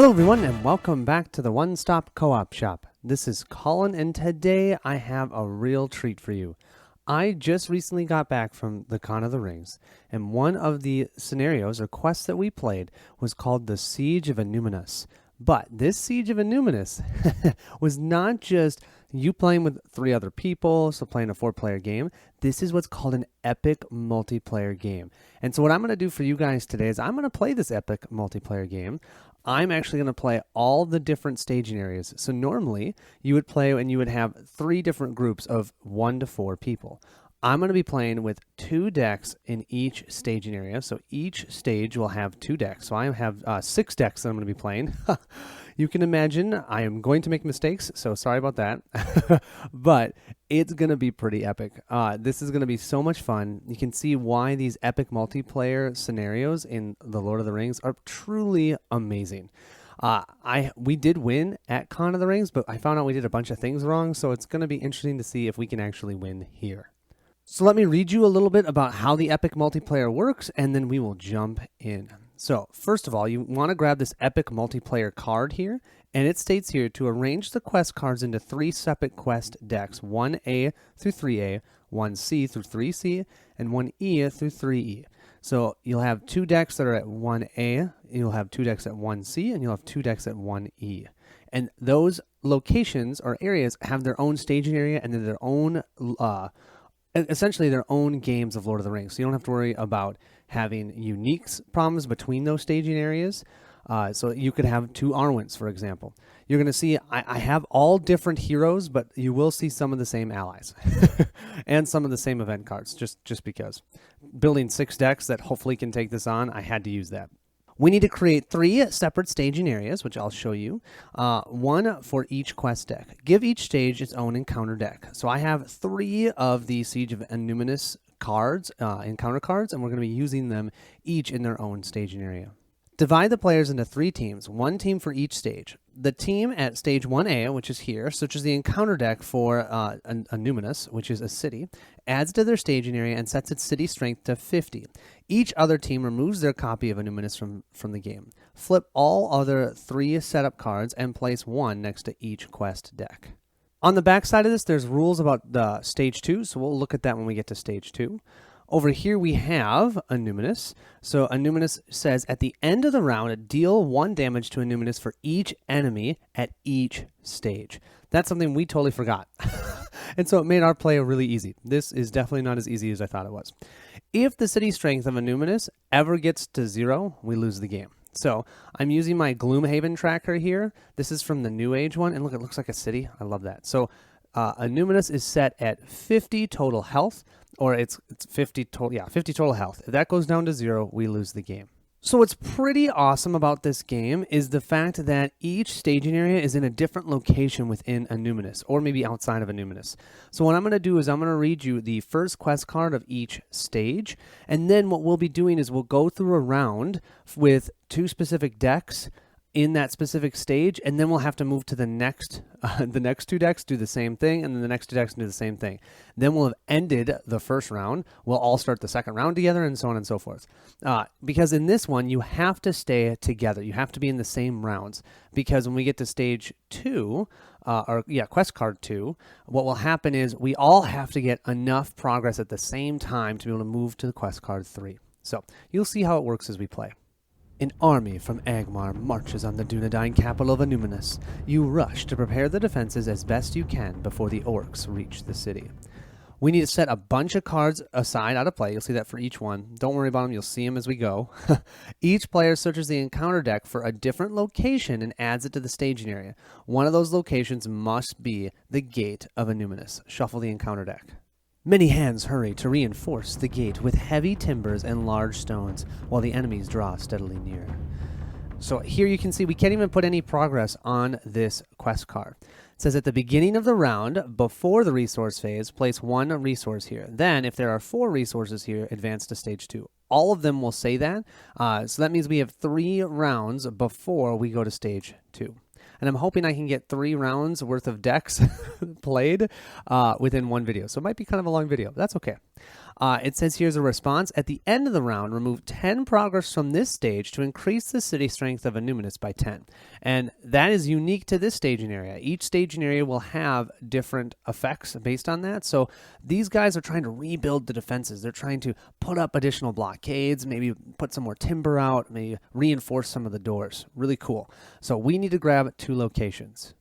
Hello everyone and welcome back to the One Stop Co-op Shop. This is Colin and today I have a real treat for you. I just recently got back from the Con of the Rings, and one of the scenarios or quests that we played was called the Siege of Annuminas. But this Siege of Annuminas was not just you playing with 3 other people, so playing a 4-player game. This is what's called an epic multiplayer game. And so what I'm going to do for you guys today is I'm going to play this epic multiplayer game. I'm actually going to play all the different staging areas. So normally you would play and you would have 3 different groups of 1 to 4 people. I'm going to be playing with 2 decks in each staging area. So each stage will have 2 decks. So I have 6 decks that I'm going to be playing. You can imagine I am going to make mistakes, so sorry about that. But it's going to be pretty epic. This is going to be so much fun. You can see why these epic multiplayer scenarios in The Lord of the Rings are truly amazing. We did win at Con of the Rings, but I found out we did a bunch of things wrong, so it's going to be interesting to see if we can actually win here. So let me read you a little bit about how the epic multiplayer works, and then we will jump in. So first of all, you want to grab this epic multiplayer card here, and it states here to arrange the quest cards into 3 separate quest decks, 1A through 3A, 1C through 3C, and 1E through 3E. So you'll have 2 decks that are at 1A, you'll have 2 decks at 1C, and you'll have 2 decks at 1E. And those locations or areas have their own staging area and their own essentially their own games of Lord of the Rings. So you don't have to worry about having unique problems between those staging areas. So you could have 2 Arwens, for example. You're going to see I have all different heroes, but you will see some of the same allies and some of the same event cards, just because. Building 6 decks that hopefully can take this on, I had to use that. We need to create 3 separate staging areas, which I'll show you, 1 for each quest deck. Give each stage its own encounter deck. So I have 3 of the Siege of Annuminas cards, encounter cards, and we're going to be using them each in their own staging area. Divide the players into 3 teams, 1 team for each stage. The team at stage 1A, which is here, such as the encounter deck for Annúminas, which is a city, adds to their staging area and sets its city strength to 50. Each other team removes their copy of Annúminas from the game. Flip all other 3 setup cards and place 1 next to each quest deck. On the back side of this, there's rules about the stage 2, so we'll look at that when we get to stage 2. Over here we have Annúminas. So Annúminas says at the end of the round, deal 1 damage to Annúminas for each enemy at each stage. That's something we totally forgot. And so it made our play really easy. This is definitely not as easy as I thought it was. If the city strength of Annúminas ever gets to 0, we lose the game. So I'm using my Gloomhaven tracker here. This is from the New Age one. And look, it looks like a city. I love that. So Annúminas is set at 50 total health, or it's 50 total health. If that goes down to 0, we lose the game. So what's pretty awesome about this game is the fact that each staging area is in a different location within Annúminas, or maybe outside of Annúminas. So what I'm going to do is I'm going to read you the first quest card of each stage, and then what we'll be doing is we'll go through a round with 2 specific decks in that specific stage, and then we'll have to move to the next 2 decks, do the same thing, and then the next 2 decks do the same thing. Then we'll have ended the first round. We'll all start the second round together, and so on and so forth. Because in this one, you have to stay together. You have to be in the same rounds. Because when we get to stage 2, quest card 2, what will happen is we all have to get enough progress at the same time to be able to move to the quest card 3. So you'll see how it works as we play. An army from Angmar marches on the Dunedain capital of Annúminas. You rush to prepare the defenses as best you can before the orcs reach the city. We need to set a bunch of cards aside out of play. You'll see that for each one. Don't worry about them. You'll see them as we go. Each player searches the encounter deck for a different location and adds it to the staging area. One of those locations must be the Gate of Annúminas. Shuffle the encounter deck. Many hands hurry to reinforce the gate with heavy timbers and large stones, while the enemies draw steadily near. So here you can see we can't even put any progress on this quest card. It says at the beginning of the round, before the resource phase, place 1 resource here. Then, if there are 4 resources here, advance to stage 2. All of them will say that. So that means we have 3 rounds before we go to stage 2. And I'm hoping I can get 3 rounds worth of decks played within one video. So it might be kind of a long video. That's okay. It says here's a response. At the end of the round, remove 10 progress from this stage to increase the city strength of Annúminas by 10. And that is unique to this staging area. Each staging area will have different effects based on that. So these guys are trying to rebuild the defenses. They're trying to put up additional blockades, maybe put some more timber out, maybe reinforce some of the doors. Really cool. So we need to grab 2 locations.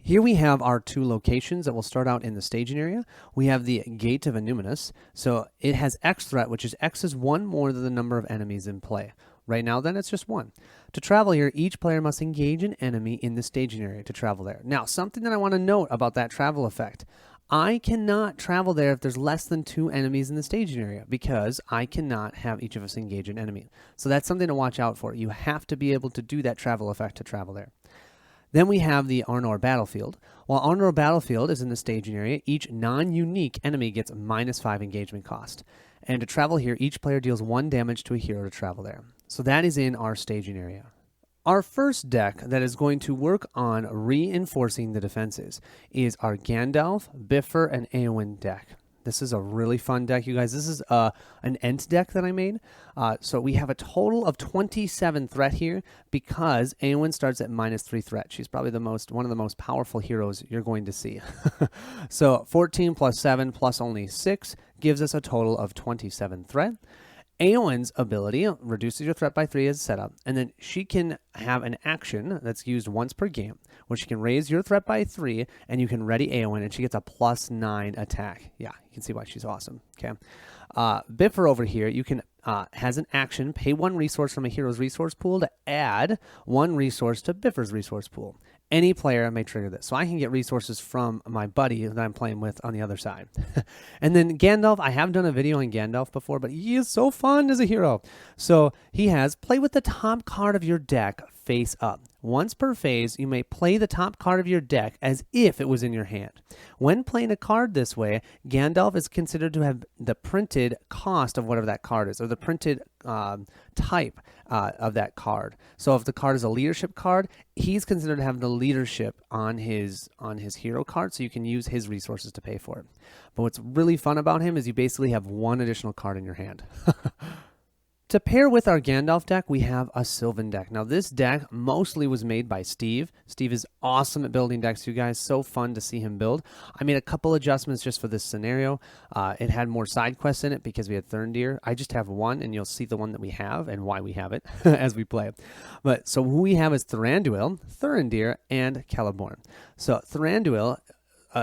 Here we have our 2 locations that will start out in the staging area. We have the Gate of Annuminas. So it has X threat, which is X is 1 more than the number of enemies in play. Right now, then, it's just 1. To travel here, each player must engage an enemy in the staging area to travel there. Now, something that I want to note about that travel effect. I cannot travel there if there's less than 2 enemies in the staging area because I cannot have each of us engage an enemy. So that's something to watch out for. You have to be able to do that travel effect to travel there. Then we have the Arnor Battlefield. While Arnor Battlefield is in the staging area, each non-unique enemy gets -5 engagement cost. And to travel here, each player deals 1 damage to a hero to travel there. So that is in our staging area. Our first deck that is going to work on reinforcing the defenses is our Gandalf, Bifur, and Arwen deck. This is a really fun deck, you guys. This is an Ent deck that I made. So we have a total of 27 threat here because Arwen starts at -3 threat. She's probably one of the most powerful heroes you're going to see. So 14 plus 7 plus only 6 gives us a total of 27 threat. Arwen's ability reduces your threat by 3 as a setup, and then she can have an action that's used once per game, where she can raise your threat by 3, and you can ready Arwen, and she gets a +9 attack. Yeah, you can see why she's awesome. Okay, Bifur over here, you can has an action, pay 1 resource from a hero's resource pool to add 1 resource to Bifur's resource pool. Any player may trigger this. So I can get resources from my buddy that I'm playing with on the other side. And then Gandalf, I have done a video on Gandalf before, but he is so fun as a hero. So he has play with the top card of your deck face up. Once per phase, you may play the top card of your deck as if it was in your hand. When playing a card this way, Gandalf is considered to have the printed cost of whatever that card is, or the printed type of that card. So if the card is a leadership card, he's considered to have the leadership on his hero card, so you can use his resources to pay for it. But what's really fun about him is you basically have 1 additional card in your hand. To pair with our Gandalf deck, we have a Sylvan deck. Now, this deck mostly was made by Steve. Steve is awesome at building decks, you guys. So fun to see him build. I made a couple adjustments just for this scenario. It had more side quests in it because we had Thurndir. I just have 1, and you'll see the one that we have and why we have it as we play. But so who we have is Thranduil, Thurndir, and Celeborn. So Thranduil,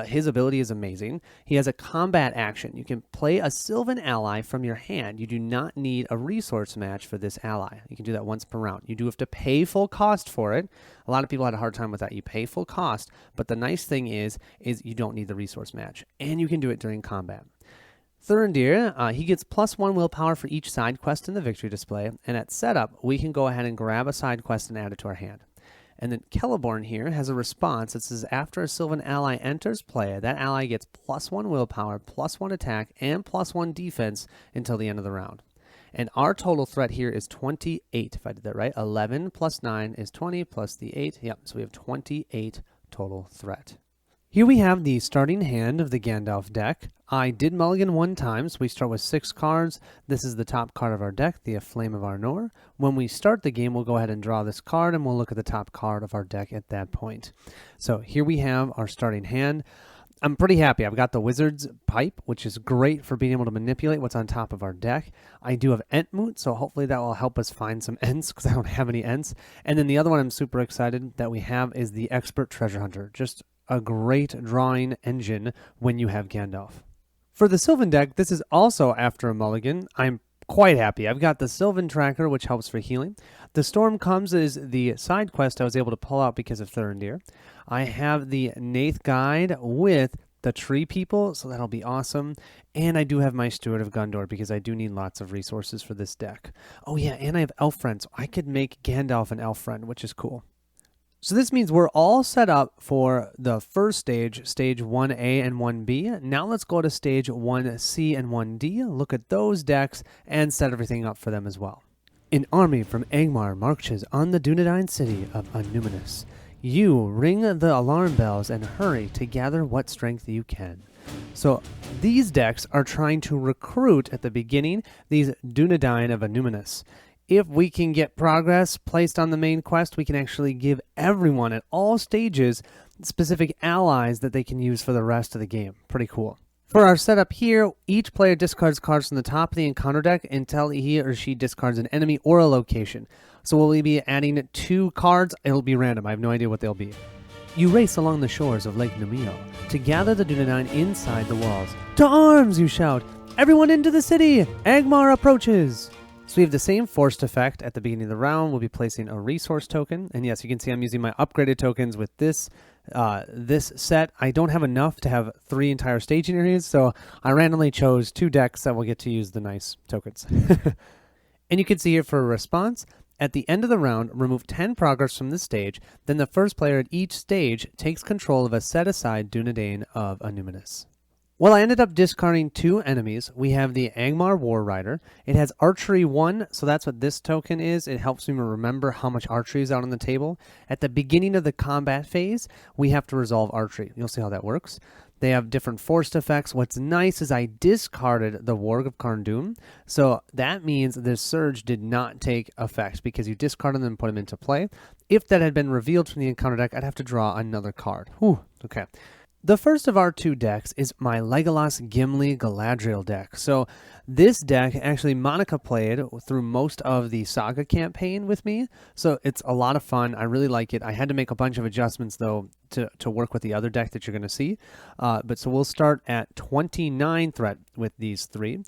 his ability is amazing. He has a combat action. You can play a Sylvan ally from your hand. You do not need a resource match for this ally. You can do that once per round. You do have to pay full cost for it. A lot of people had a hard time with that. You pay full cost, but the nice thing is you don't need the resource match, and you can do it during combat. Thurndir, he gets +1 willpower for each side quest in the victory display, and at setup, we can go ahead and grab a side quest and add it to our hand. And then Celeborn here has a response that says after a Sylvan ally enters play, that ally gets +1 willpower, +1 attack, and +1 defense until the end of the round. And our total threat here is 28, if I did that right. 11 plus 9 is 20 plus the 8. Yep, so we have 28 total threat. Here we have the starting hand of the Gandalf deck. I did mulligan 1 time, so we start with 6 cards. This is the top card of our deck, the Flame of Arnor. When we start the game, we'll go ahead and draw this card, and we'll look at the top card of our deck at that point. So here we have our starting hand. I'm pretty happy. I've got the Wizard's Pipe, which is great for being able to manipulate what's on top of our deck. I do have Entmoot, so hopefully that will help us find some Ents, because I don't have any Ents. And then the other one I'm super excited that we have is the Expert Treasure Hunter. Just a great drawing engine when you have Gandalf. For the Sylvan deck, this is also after a mulligan. I'm quite happy. I've got the Sylvan Tracker, which helps for healing. The Storm Comes is the side quest I was able to pull out because of Thurndir. I have the Nath Guide with the Tree People, so that'll be awesome. And I do have my Steward of Gondor because I do need lots of resources for this deck. Oh yeah, and I have Elf Friends. I could make Gandalf an Elf Friend, which is cool. So this means we're all set up for the first stage, stage 1A and 1B. Now let's go to stage 1C and 1D, look at those decks, and set everything up for them as well. An army from Angmar marches on the Dunedain city of Annúminas. You ring the alarm bells and hurry to gather what strength you can. So these decks are trying to recruit at the beginning these Dunedain of Annúminas. If we can get progress placed on the main quest, we can actually give everyone at all stages specific allies that they can use for the rest of the game. Pretty cool. For our setup here, each player discards cards from the top of the encounter deck until he or she discards an enemy or a location. So we'll be adding 2 cards. It'll be random. I have no idea what they'll be. You race along the shores of Lake Numio to gather the Dunedain inside the walls. To arms, you shout! Everyone into the city! Angmar approaches! So we have the same forced effect at the beginning of the round. We'll be placing a resource token. And yes, you can see I'm using my upgraded tokens with this set. I don't have enough to have 3 entire staging areas, so I randomly chose 2 decks that will get to use the nice tokens. And you can see here for a response, at the end of the round, remove 10 progress from the stage. Then the first player at each stage takes control of a set-aside Dunedain of Annuminas. Well, I ended up discarding 2 enemies. We have the Angmar War Rider. It has Archery 1, so that's what this token is. It helps me remember how much archery is out on the table. At the beginning of the combat phase, we have to resolve archery. You'll see how that works. They have different forced effects. What's nice is I discarded the Warg of Carndum, so that means this surge did not take effect because you discarded them and put them into play. If that had been revealed from the encounter deck, I'd have to draw another card. Whew, okay. The first of our 2 decks is my Legolas Gimli Galadriel deck. So this deck, actually Monica played through most of the Saga campaign with me. So it's a lot of fun. I really like it. I had to make a bunch of adjustments though to work with the other deck that you're going to see. But so we'll start at 29 threat with these 3.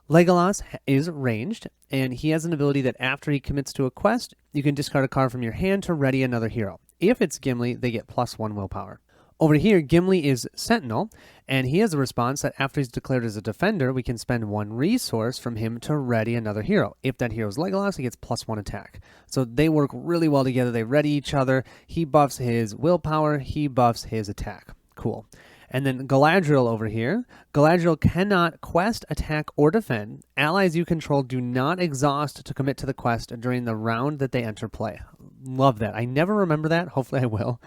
Legolas is ranged, and he has an ability that after he commits to a quest, you can discard a card from your hand to ready another hero. If it's Gimli, they get +1 willpower. Over here, Gimli is Sentinel, and he has a response that after he's declared as a defender, we can spend 1 resource from him to ready another hero. If that hero is Legolas, he gets +1 attack. So they work really well together. They ready each other. He buffs his willpower. He buffs his attack. Cool. And then Galadriel over here. Galadriel cannot quest, attack, or defend. Allies you control do not exhaust to commit to the quest during the round that they enter play. Love that. I never remember that. Hopefully I will.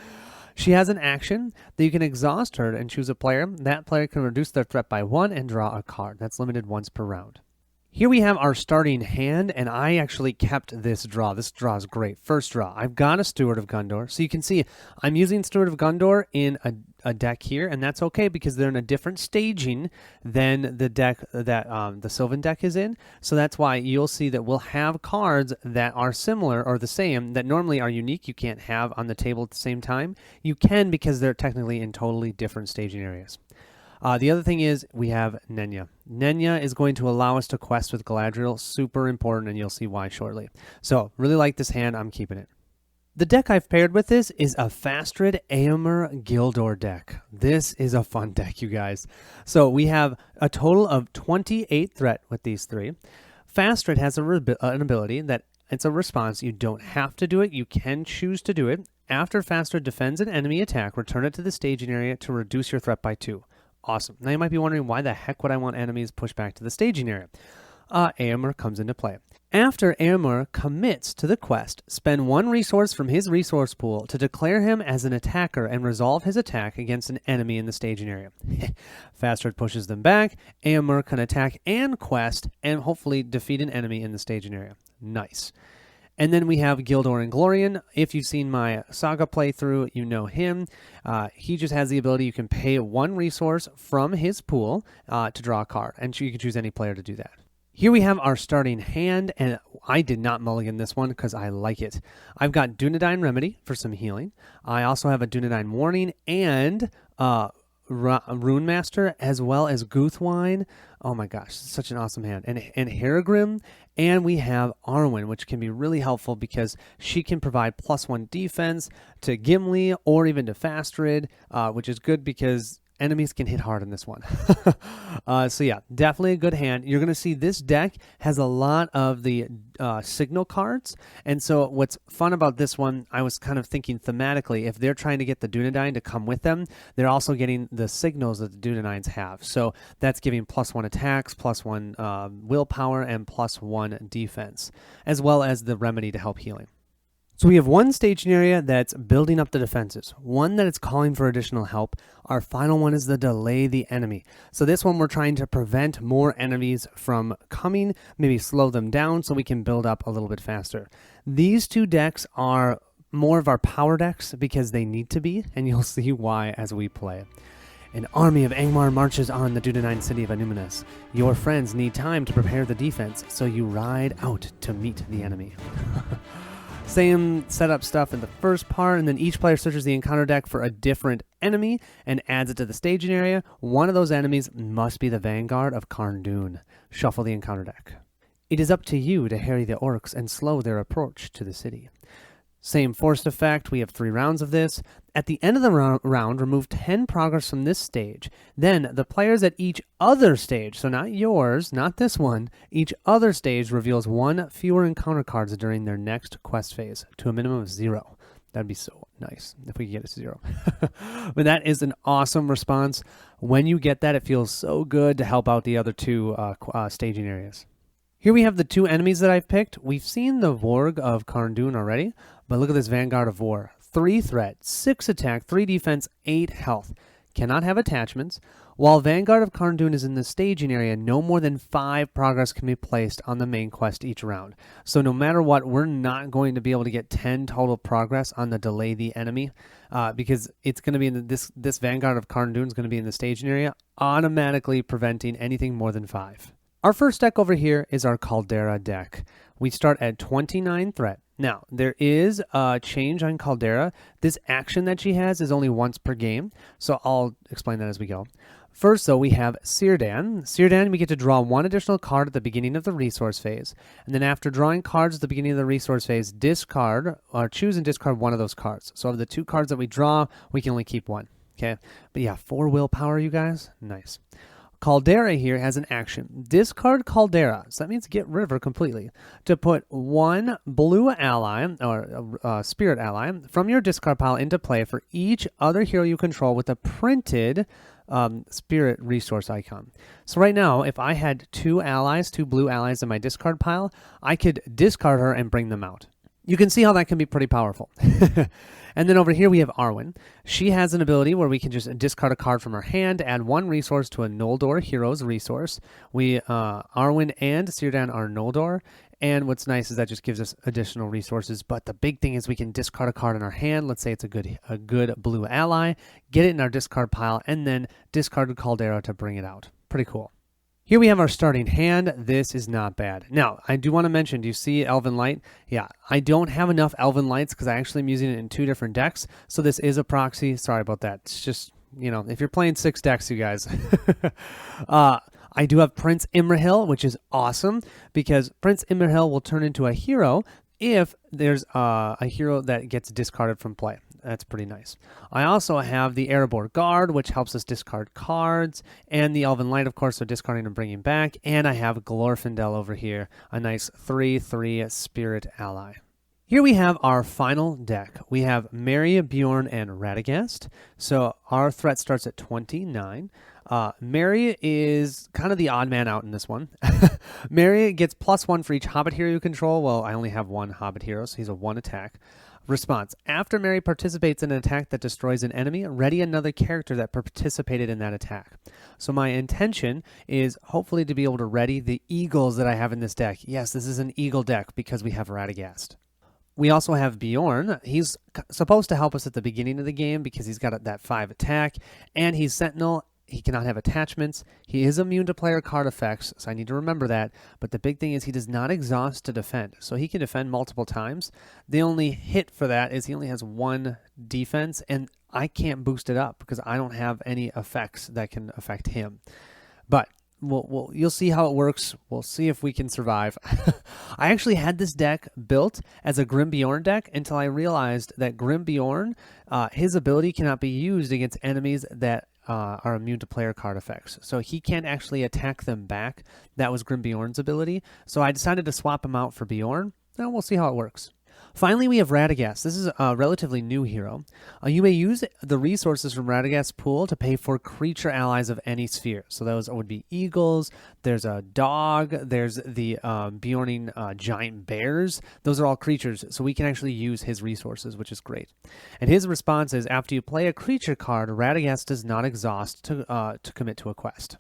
She has an action that you can exhaust her and choose a player. That player can reduce their threat by 1 and draw a card. That's limited once per round. Here we have our starting hand, and I actually kept this draw. This draw is great. First draw, I've got a Steward of Gondor. So you can see I'm using Steward of Gondor in a deck here, and that's okay because they're in a different staging than the deck that the Sylvan deck is in. So that's why you'll see that we'll have cards that are similar or the same that normally are unique. You can't have on the table at the same time. You can because they're technically in totally different staging areas. The other thing is we have Nenya. Nenya is going to allow us to quest with Galadriel. Super important, and you'll see why shortly. So really like this hand. I'm keeping it. The deck I've paired with this is a Fastred Éomer Gildor deck. This is a fun deck, you guys. So we have a total of 28 threat with these 3. Fastred has an ability that it's a response. You don't have to do it. You can choose to do it. After Fastred defends an enemy attack, return it to the staging area to reduce your threat by 2. Awesome. Now you might be wondering why the heck would I want enemies pushed back to the staging area? Éomer comes into play. After Éomer commits to the quest, spend 1 resource from his resource pool to declare him as an attacker and resolve his attack against an enemy in the staging area. Fastred pushes them back. Éomer can attack and quest and hopefully defeat an enemy in the staging area. Nice. And then we have Gildor and Glorian. If you've seen my Saga playthrough, you know him. He just has the ability you can pay 1 resource from his pool to draw a card, and you can choose any player to do that. Here we have our starting hand, and I did not mulligan this one because I like it. I've got Dunedain Remedy for some healing. I also have a Dunedain Warning and Rune Master, as well as Guthwine. Oh my gosh, such an awesome hand. And Haragrim, and we have Arwen, which can be really helpful because she can provide +1 defense to Gimli or even to Fastred, which is good because enemies can hit hard in this one. So yeah, definitely a good hand. You're going to see this deck has a lot of the signal cards. And so what's fun about this one, I was kind of thinking thematically, if they're trying to get the Dunedain to come with them, they're also getting the signals that the Dunedains have. So that's giving +1 attacks, +1 willpower, and +1 defense, as well as the remedy to help healing. So we have one staging area that's building up the defenses, one that is calling for additional help. Our final one is the delay the enemy. So this one we're trying to prevent more enemies from coming, maybe slow them down so we can build up a little bit faster. These two decks are more of our power decks because they need to be, and you'll see why as we play. An army of Angmar marches on the Dunedain city of Annúminas. Your friends need time to prepare the defense, so you ride out to meet the enemy. Same setup stuff in the first part, and then each player searches the encounter deck for a different enemy and adds it to the staging area. One of those enemies must be the Vanguard of Carn-dûn. Shuffle the encounter deck. It is up to you to harry the orcs and slow their approach to the city. Same forced effect, we have 3 rounds of this. At the end of the round, remove 10 progress from this stage. Then, the players at each other stage, so not yours, not this one, each other stage reveals 1 fewer encounter cards during their next quest phase, to a minimum of 0. That'd be so nice if we could get it to 0. But that is an awesome response. When you get that, it feels so good to help out the other 2 staging areas. Here we have the 2 enemies that I've picked. We've seen the Vorg of Carn-dûn already, but look at this Vanguard of War. 3 threat, 6 attack, 3 defense, 8 health. Cannot have attachments. While Vanguard of Carn-dûn is in the staging area, no more than 5 progress can be placed on the main quest each round. So no matter what, we're not going to be able to get 10 total progress on the delay the enemy because it's going to be in this Vanguard of Carn-dûn is going to be in the staging area, automatically preventing anything more than 5. Our first deck over here is our Caldera deck. We start at 29 threat. Now, there is a change on Caldera. This action that she has is only once per game, so I'll explain that as we go. First, though, we have Círdan. Círdan, we get to draw 1 additional card at the beginning of the resource phase. And then after drawing cards at the beginning of the resource phase, discard, or choose and discard 1 of those cards. So of the 2 cards that we draw, we can only keep 1. Okay? But yeah, 4 willpower, you guys. Nice. Caldera here has an action. Discard Caldera, so that means get rid of her completely, to put 1 blue ally, or spirit ally, from your discard pile into play for each other hero you control with a printed spirit resource icon. So right now, if I had 2 blue allies in my discard pile, I could discard her and bring them out. You can see how that can be pretty powerful. And then over here we have Arwen. She has an ability where we can just discard a card from her hand, add 1 resource to a Noldor hero's resource. Arwen and Círdan are Noldor, and what's nice is that just gives us additional resources. But the big thing is we can discard a card in our hand. Let's say it's a good blue ally, get it in our discard pile, and then discard Caldera to bring it out. Pretty cool. Here we have our starting hand. This is not bad. Now, I do want to mention, do you see Elven Light? Yeah, I don't have enough Elven Lights because I actually am using it in 2 different decks. So this is a proxy. Sorry about that. It's just, you know, if you're playing 6 decks, you guys. I do have Prince Imrahil, which is awesome because Prince Imrahil will turn into a hero if there's a hero that gets discarded from play. That's pretty nice. I also have the Erebor Guard, which helps us discard cards, and the Elven Light, of course, so discarding and bringing back. And I have Glorfindel over here, a nice 3/3 spirit ally. Here we have our final deck. We have Merry, Bjorn, and Radagast. So our threat starts at 29. Merry is kind of the odd man out in this one. Merry gets +1 for each Hobbit hero you control. Well, I only have 1 Hobbit hero, so he's a 1 attack. Response. After Merry participates in an attack that destroys an enemy, ready another character that participated in that attack. So my intention is hopefully to be able to ready the eagles that I have in this deck. Yes, this is an eagle deck because we have Radagast. We also have Bjorn. He's supposed to help us at the beginning of the game because he's got that 5 attack, and he's Sentinel. He cannot have attachments. He is immune to player card effects, so I need to remember that. But the big thing is he does not exhaust to defend, so he can defend multiple times. The only hit for that is he only has 1 defense, and I can't boost it up because I don't have any effects that can affect him. But you'll see how it works. We'll see if we can survive. I actually had this deck built as a Grim Bjorn deck until I realized that Grim Bjorn, his ability cannot be used against enemies that are immune to player card effects. So he can't actually attack them back. That was Grim Bjorn's ability. So I decided to swap him out for Bjorn. Now we'll see how it works. Finally, we have Radagast. This is a relatively new hero. You may use the resources from Radagast's pool to pay for creature allies of any sphere. So those would be eagles, there's a dog, there's the Bjorning giant bears. Those are all creatures, so we can actually use his resources, which is great. And his response is, after you play a creature card, Radagast does not exhaust to commit to a quest.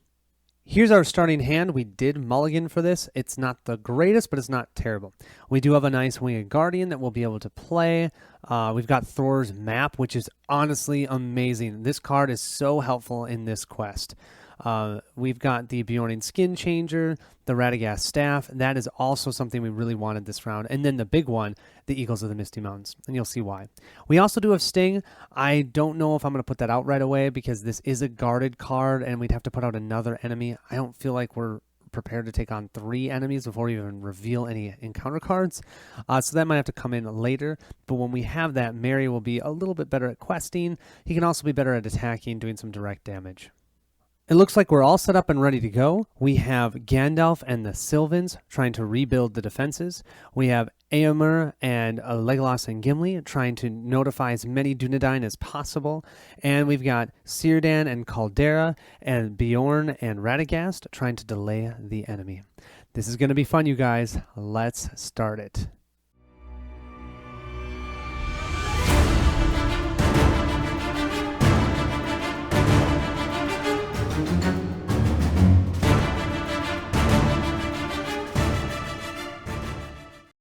Here's our starting hand. We did mulligan for this. It's not the greatest, but it's not terrible. We do have a nice Winged Guardian that we'll be able to play. We've got Thor's Map, which is honestly amazing. This card is so helpful in this quest. We've got the Bjorning Skin Changer, the Radagast Staff. That is also something we really wanted this round. And then the big one, the Eagles of the Misty Mountains. And you'll see why. We also do have Sting. I don't know if I'm going to put that out right away because this is a guarded card and we'd have to put out another enemy. I don't feel like we're prepared to take on 3 enemies before we even reveal any encounter cards. So that might have to come in later. But when we have that, Merry will be a little bit better at questing. He can also be better at attacking, doing some direct damage. It looks like we're all set up and ready to go. We have Gandalf and the Sylvans trying to rebuild the defenses. We have Éomer and Legolas and Gimli trying to notify as many Dunedain as possible. And we've got Círdan and Caldera and Bjorn and Radagast trying to delay the enemy. This is going to be fun, you guys. Let's start it.